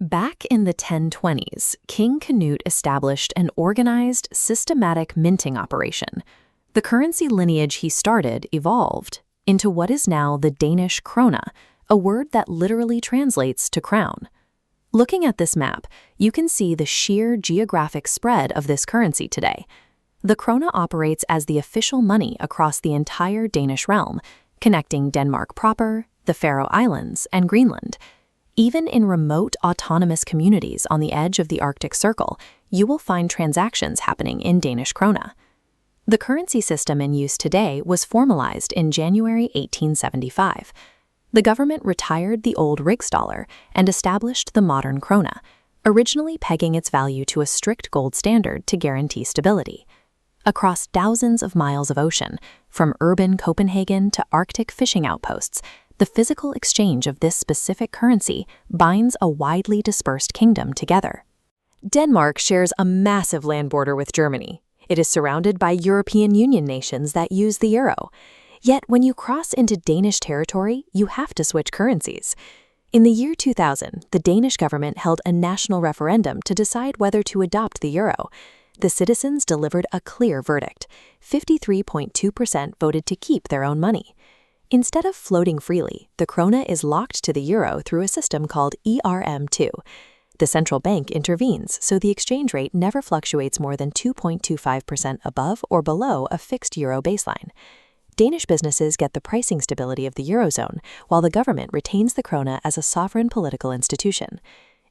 Back in the 1020s, King Canute established an organized, systematic minting operation. The currency lineage he started evolved into what is now the Danish krone, a word that literally translates to crown. Looking at this map, you can see the sheer geographic spread of this currency today. The krone operates as the official money across the entire Danish realm, connecting Denmark proper, the Faroe Islands, and Greenland. Even in remote autonomous communities on the edge of the Arctic Circle, you will find transactions happening in Danish krone. The currency system in use today was formalized in January 1875. The government retired the old Rigsdaler and established the modern krone, originally pegging its value to a strict gold standard to guarantee stability. Across thousands of miles of ocean, from urban Copenhagen to Arctic fishing outposts, the physical exchange of this specific currency binds a widely dispersed kingdom together. Denmark shares a massive land border with Germany. It is surrounded by European Union nations that use the euro. Yet when you cross into Danish territory, you have to switch currencies. In the year 2000, the Danish government held a national referendum to decide whether to adopt the euro. The citizens delivered a clear verdict. 53.2% voted to keep their own money. Instead of floating freely, the krone is locked to the euro through a system called ERM II. The central bank intervenes, so the exchange rate never fluctuates more than 2.25% above or below a fixed euro baseline. Danish businesses get the pricing stability of the eurozone, while the government retains the krone as a sovereign political institution.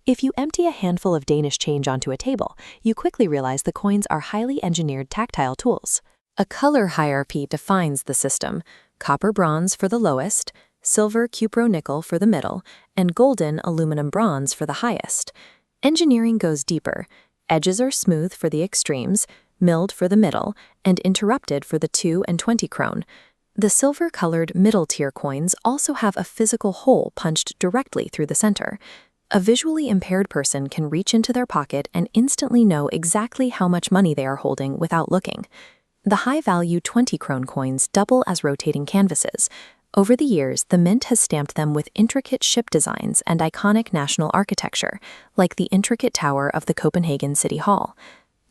If you empty a handful of Danish change onto a table, you quickly realize the coins are highly engineered tactile tools. A color hierarchy defines the system: copper-bronze for the lowest, silver cupro-nickel for the middle, and golden aluminum-bronze for the highest. Engineering goes deeper. Edges are smooth for the extremes, milled for the middle, and interrupted for the 2 and 20 krone. The silver-colored middle-tier coins also have a physical hole punched directly through the center. A visually impaired person can reach into their pocket and instantly know exactly how much money they are holding without looking. The high-value 20 krone coins double as rotating canvases. Over the years, the mint has stamped them with intricate ship designs and iconic national architecture, like the intricate tower of the Copenhagen City Hall.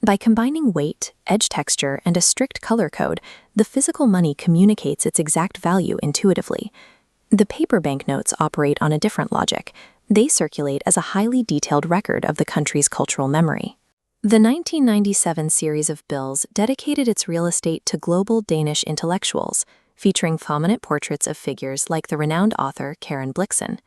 By combining weight, edge texture, and a strict color code, the physical money communicates its exact value intuitively. The paper banknotes operate on a different logic. They circulate as a highly detailed record of the country's cultural memory. The 1997 series of bills dedicated its real estate to global Danish intellectuals, featuring prominent portraits of figures like the renowned author Karen Blixen.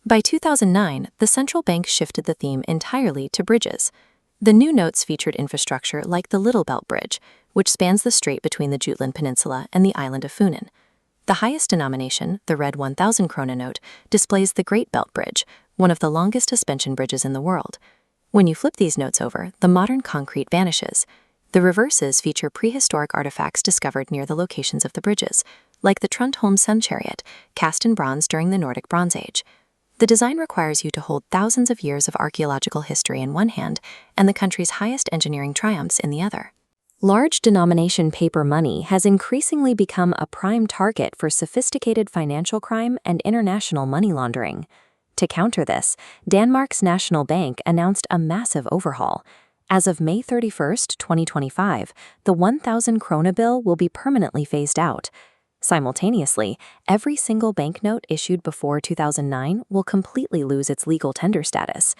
By 2009, the central bank shifted the theme entirely to bridges. The new notes featured infrastructure like the Little Belt Bridge, which spans the strait between the Jutland Peninsula and the island of Funen. The highest denomination, the red 1,000 krone note, displays the Great Belt Bridge, one of the longest suspension bridges in the world. When you flip these notes over, the modern concrete vanishes. The reverses feature prehistoric artifacts discovered near the locations of the bridges, like the Trundholm sun chariot, cast in bronze during the Nordic Bronze Age. The design requires you to hold thousands of years of archaeological history in one hand and the country's highest engineering triumphs in the other. Large denomination paper money has increasingly become a prime target for sophisticated financial crime and international money laundering. To counter this, Denmark's National Bank announced a massive overhaul. As of May 31, 2025, the 1,000 krone bill will be permanently phased out. Simultaneously, every single banknote issued before 2009 will completely lose its legal tender status.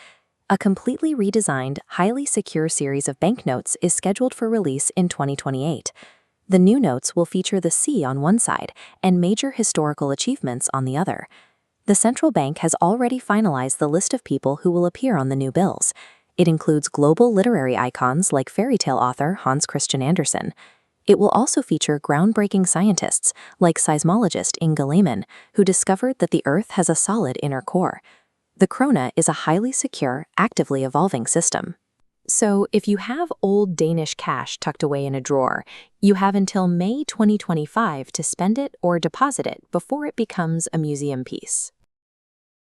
A completely redesigned, highly secure series of banknotes is scheduled for release in 2028. The new notes will feature the sea on one side and major historical achievements on the other. The central bank has already finalized the list of people who will appear on the new bills. It includes global literary icons like fairy tale author Hans Christian Andersen. It will also feature groundbreaking scientists like seismologist Inge Lehmann, who discovered that the Earth has a solid inner core. The krone is a highly secure, actively evolving system. So, if you have old Danish cash tucked away in a drawer, you have until May 2025 to spend it or deposit it before it becomes a museum piece.